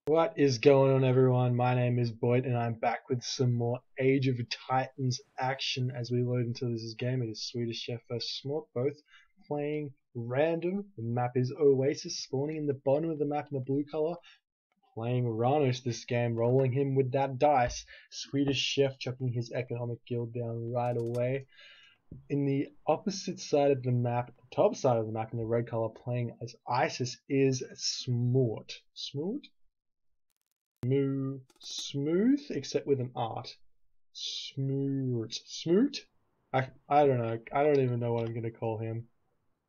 What is going on, everyone? My name is BoIt and I'm back with some more Age of Titans action as we load into this game. It is Swedish Chef vs Smoort, both playing random. The map is Oasis, spawning in the bottom of the map in the blue color. Playing Oranos this game, rolling him with that dice. Swedish Chef chucking his economic guild down right away. In the opposite side of the map, the top side of the map in the red color, playing as Isis is Smoort. Smoort? Smooth, except with an art. Smoot? I don't know. I don't even know what I'm gonna call him.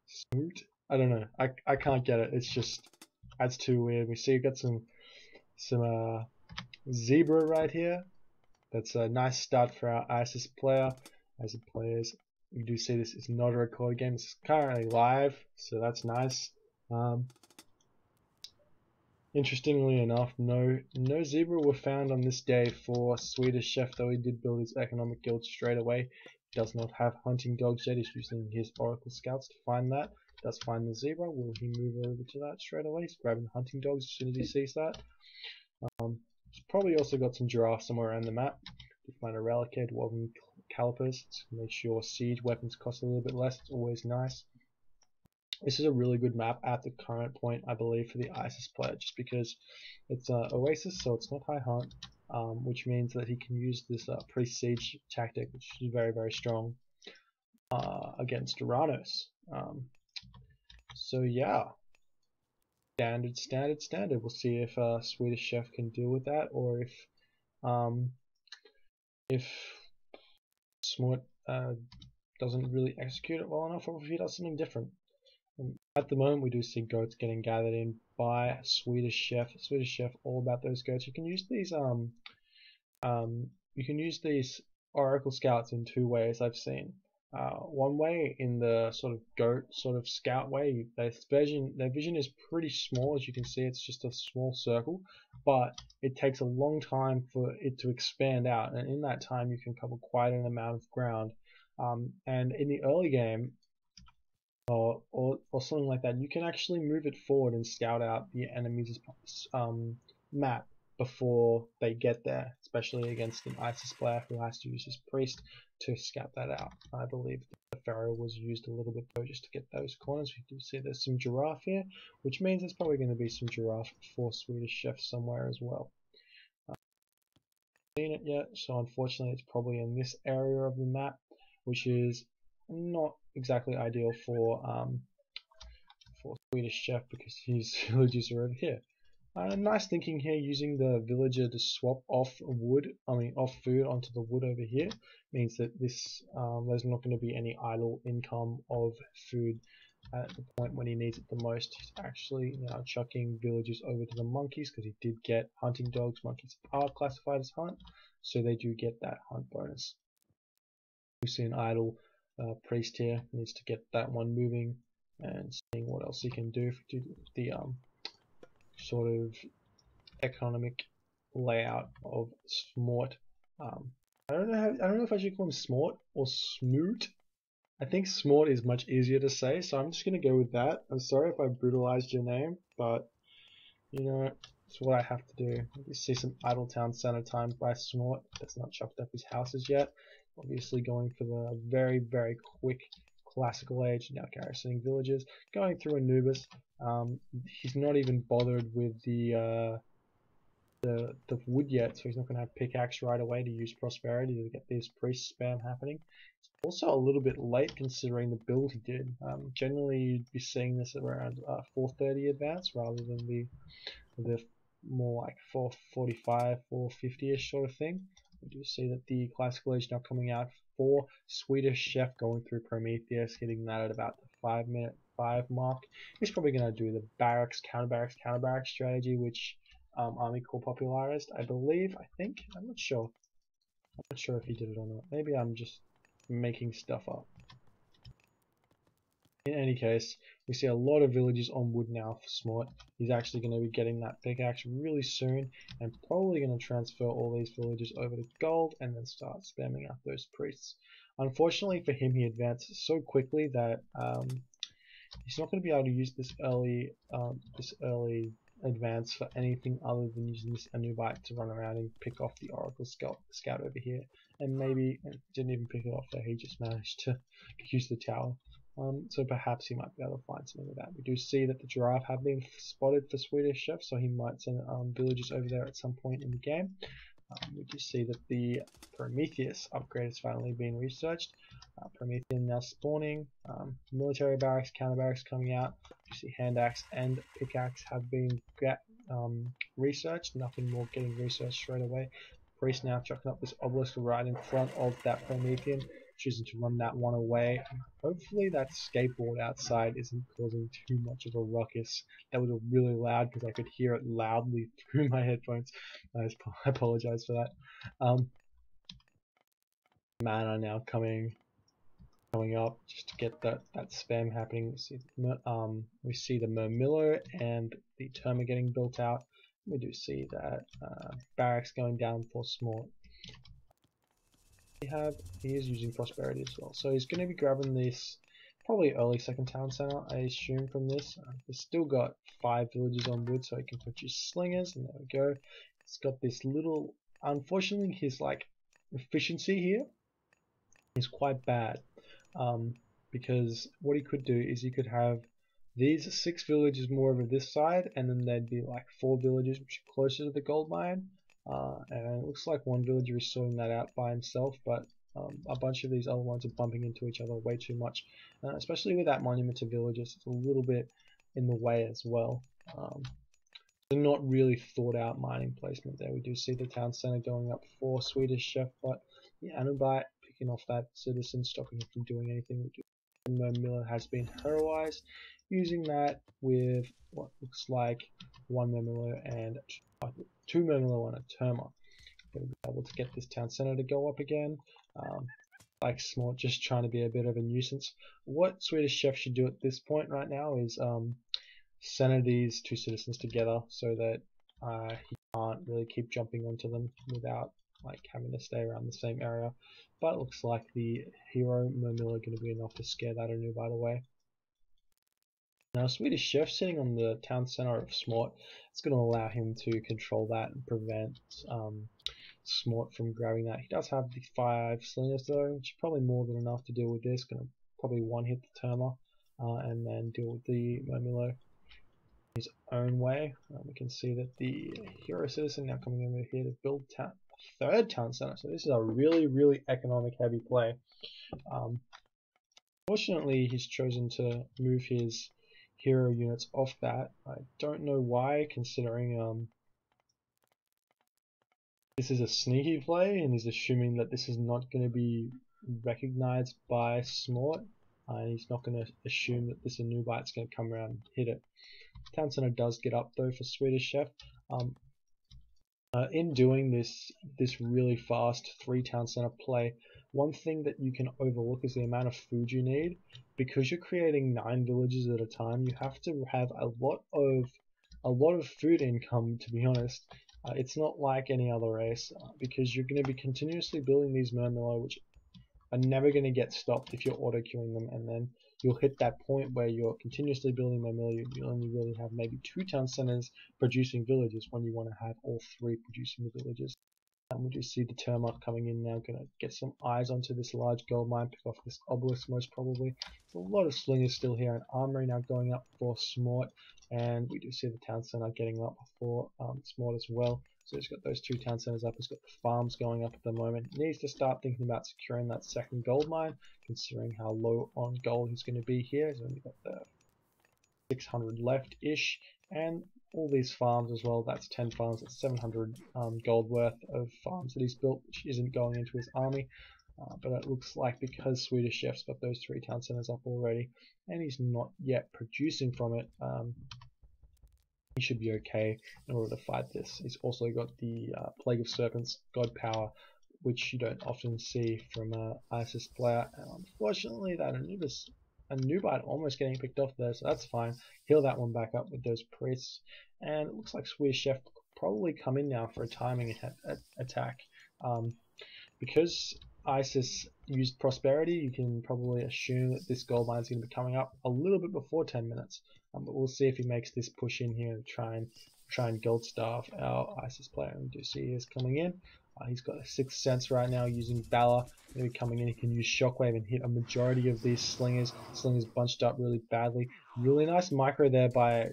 Smoot? I don't know. I can't get it. It's just that's too weird. We see we've got some zebra right here. That's a nice start for our ISIS player. As the players, you do see this is not a recorded game. It's currently live, so that's nice. Interestingly enough, no zebra were found on this day for Swedish Chef, though he did build his economic guild straight away. He does not have hunting dogs yet. He's using his Oracle Scouts to find that. Does find the zebra. Will he move over to that straight away? He's grabbing hunting dogs as soon as he sees that. He's probably also got some giraffes somewhere around the map. To find a relicate, woven calipers to make sure siege weapons cost a little bit less. It's always nice. This is a really good map at the current point, I believe, for the ISIS player, just because it's Oasis, so it's not high hunt, which means that he can use this pre-siege tactic, which is very, very strong against Oranos. So yeah, standard. We'll see if Swedish Chef can deal with that, or if Smoort doesn't really execute it well enough, or if he does something different. At the moment, we do see goats getting gathered in by Swedish Chef. Swedish Chef, all about those goats. You can use these Oracle Scouts in two ways I've seen. One way, in the sort of goat sort of scout way, their vision is pretty small. As you can see, it's just a small circle, but it takes a long time for it to expand out, and in that time you can cover quite an amount of ground. And in the early game, or something like that, you can actually move it forward and scout out the enemy's map before they get there, especially against an ISIS player who has to use his priest to scout that out. I believe the Pharaoh was used a little bit though, just to get those corners. We do see there's some giraffe here, which means there's probably going to be some giraffe for Swedish Chef somewhere as well. Seen it yet, so unfortunately it's probably in this area of the map, which is not exactly ideal for Swedish Chef because his villagers are over here. Nice thinking here, using the villager to swap off food onto the wood over here means that this there's not going to be any idle income of food at the point when he needs it the most. He's actually now chucking villagers over to the monkeys because he did get hunting dogs. Monkeys are classified as hunt, so they do get that hunt bonus. We see an idle priest here, needs to get that one moving and seeing what else he can do for the sort of economic layout of Smoort. I don't know if I should call him Smoort or Smoot. I think Smoort is much easier to say, so I'm just gonna go with that. I'm sorry if I brutalized your name, but you know, it's what I have to do. You see some Idletown Center times by Smoort. That's not chucked up his houses yet. Obviously going for the very, very quick classical age, now garrisoning villages, going through Anubis. He's not even bothered with the wood yet, so he's not going to have pickaxe right away to use prosperity to get this priest spam happening. It's also a little bit late considering the build he did. Generally you'd be seeing this around 430 advance rather than the more like 445, 450ish sort of thing. We do see that the classical age now coming out for Swedish Chef, going through Prometheus, hitting that at about the 5-minute 5 mark. He's probably going to do the barracks, counter barracks strategy, which Army Corps popularized, I believe. I'm not sure. I'm not sure if he did it or not. Maybe I'm just making stuff up. In any case, we see a lot of villages on wood now for Smoort. He's actually going to be getting that pickaxe really soon and probably going to transfer all these villages over to gold and then start spamming out those priests. Unfortunately for him, he advances so quickly that he's not going to be able to use this early advance for anything other than using this Anubite to run around and pick off the Oracle scout over here. And maybe didn't even pick it off there, he just managed to use the tower. So perhaps he might be able to find something with that. We do see that the giraffe have been spotted for Swedish Chef, so he might send villagers over there at some point in the game. We do see that the Prometheus upgrade has finally been researched. Prometheus now spawning. Military barracks, counter barracks coming out. You see hand axe and pickaxe have been researched. Nothing more getting researched straight away. Priest now chucking up this obelisk right in front of that Promethean, choosing to run that one away. Hopefully that skateboard outside isn't causing too much of a ruckus. That was really loud because I could hear it loudly through my headphones. I apologize for that. Mana now coming up just to get that spam happening. We see the Murmillo and the Terma getting built out. We do see that barracks going down for Smoort. He is using prosperity as well, so he's going to be grabbing this probably early second town center, I assume, from this. He's still got 5 villages on wood, so he can produce slingers, and there we go. He's got this little, unfortunately his like efficiency here is quite bad, because what he could do is he could have these 6 villages more over this side, and then there'd be like 4 villages which are closer to the gold mine. And it looks like one villager is sorting that out by himself, but a bunch of these other ones are bumping into each other way too much, especially with that monument to villages. It's a little bit in the way as well. Not really thought out mining placement there. We do see the town center going up for Swedish Chef, but the Anubite picking off that citizen, stopping him from doing anything. Miller has been heroized, using that with what looks like 1 Murmillo and 2 Murmillo and a Terma. Going to be able to get this town center to go up again. Like Smoort, just trying to be a bit of a nuisance. What Swedish Chef should do at this point right now is center these 2 citizens together so that he can't really keep jumping onto them without like having to stay around the same area. But it looks like the hero Murmillo are going to be enough to scare that Anubite away. Now Swedish Chef sitting on the town center of Smoort, it's going to allow him to control that and prevent Smoort from grabbing that. He does have the 5 slingers though, which is probably more than enough to deal with this. Going to probably one-hit the Terma and then deal with the Murmillo his own way. We can see that the hero citizen now coming over here to build 3rd town center. So this is a really economic heavy play. Fortunately, he's chosen to move his hero units off that. I don't know why, considering this is a sneaky play and he's assuming that this is not going to be recognized by Smoort, and he's not going to assume that this Anubite's going to come around and hit it. Town center does get up though for Swedish Chef. In doing this really fast 3 town center play, one thing that you can overlook is the amount of food you need. Because you're creating 9 villages at a time, you have to have a lot of food income, to be honest. It's not like any other race, because you're going to be continuously building these Murmillo, which are never going to get stopped if you're auto-queuing them, and then you'll hit that point where you're continuously building Murmillo. You only really have maybe 2 town centers producing villages when you want to have all 3 producing the villages. We do see the Terma coming in now, going to get some eyes onto this large gold mine, pick off this obelisk most probably. A lot of slingers still here, and armory now going up for Smoort, and we do see the town center getting up for Smoort as well. So he's got those 2 town centers up, he's got the farms going up at the moment. He needs to start thinking about securing that 2nd gold mine, considering how low on gold he's going to be here. He's only got the 600 left-ish, and all these farms as well. That's 10 farms, that's 700 gold worth of farms that he's built, which isn't going into his army. But it looks like because Swedish Chef's got those 3 town centers up already, and he's not yet producing from it, he should be okay in order to fight this. He's also got the Plague of Serpents, God Power, which you don't often see from an Oasis player. And unfortunately, that Anubite almost getting picked off there, so that's fine. Heal that one back up with those priests, and it looks like Swedish Chef will probably come in now for a timing attack. Because Oasis used prosperity, you can probably assume that this gold mine is going to be coming up a little bit before 10 minutes. But we'll see if he makes this push in here and try and gold staff our Isis player. We do see he is coming in. He's got a 6th sense right now using Valor. Maybe coming in, he can use Shockwave and hit a majority of these slingers. Slingers bunched up really badly. Really nice micro there by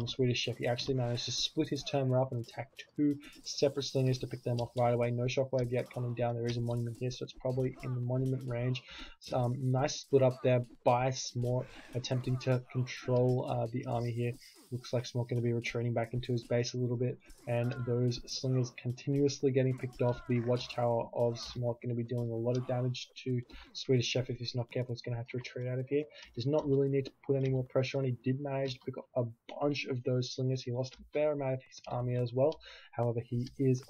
Swedish Chef. He actually managed to split his turner up and attack 2 separate slingers to pick them off right away. No Shockwave yet coming down. There is a monument here, so it's probably in the monument range. Nice split up there by Smoort, attempting to control the army here. Looks like Smoort going to be retreating back into his base a little bit, and those slingers continuously getting picked off. The watchtower of Smoort going to be dealing a lot of damage to Swedish Chef. If he's not careful, he's going to have to retreat out of here. Does not really need to put any more pressure on. He did manage to pick up a bunch of those slingers. He lost a fair amount of his army as well. However, he is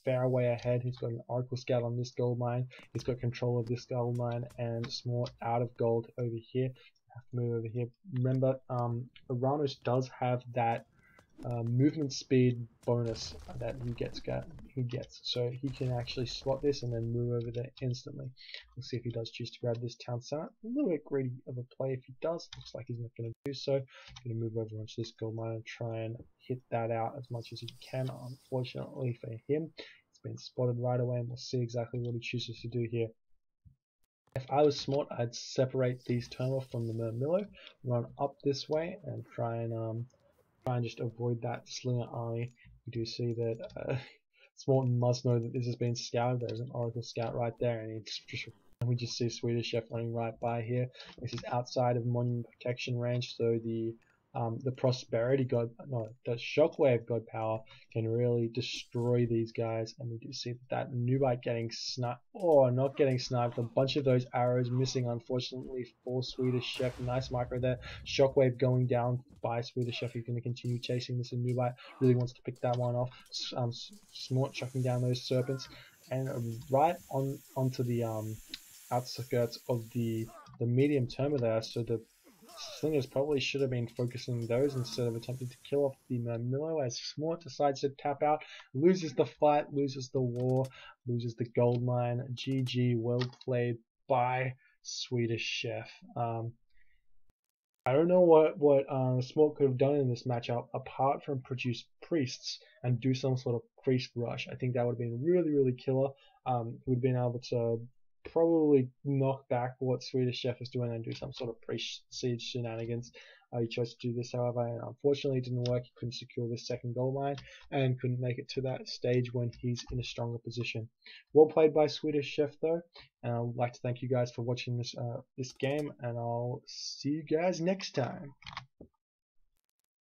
fair way ahead. He's got an Oracle Scout on this gold mine. He's got control of this gold mine, and Smoort out of gold over here. Have to move over here. Remember, Oranos does have that movement speed bonus that he gets, so he can actually spot this and then move over there instantly. We'll see if he does choose to grab this town center. A little bit greedy of a play if he does. Looks like he's not going to do so. Going to move over onto this gold mine and try and hit that out as much as he can. Unfortunately for him, it's been spotted right away, and we'll see exactly what he chooses to do here. If I was Smoort, I'd separate these turn off from the Murmillo, run up this way, and try and just avoid that slinger army. We do see that Smoort must know that this has been scouted. There's an Oracle Scout right there, and we just see Swedish Chef running right by here. This is outside of monument protection range, so the prosperity god, no, the shockwave god power can really destroy these guys, and we do see that Nubite getting sniped, or not getting sniped, a bunch of those arrows missing unfortunately for Swedish Chef. Nice micro there. Shockwave going down by Swedish Chef. He's going to continue chasing this, and Nubite really wants to pick that one off. Smoort chucking down those serpents, and right onto the outskirts of the medium terma there, so the slingers probably should have been focusing those instead of attempting to kill off the Murmillo, as Smoort decides to tap out, loses the fight, loses the war, loses the gold mine. GG, well played by Swedish Chef. I don't know what Smoort could have done in this matchup apart from produce priests and do some sort of priest rush. I think that would have been really, really killer. We'd have been able to probably knock back what Swedish Chef is doing and do some sort of pre-siege shenanigans. He chose to do this, however, and unfortunately it didn't work. He couldn't secure this second gold mine and couldn't make it to that stage when he's in a stronger position. Well played by Swedish Chef though, and I would like to thank you guys for watching this game, and I'll see you guys next time.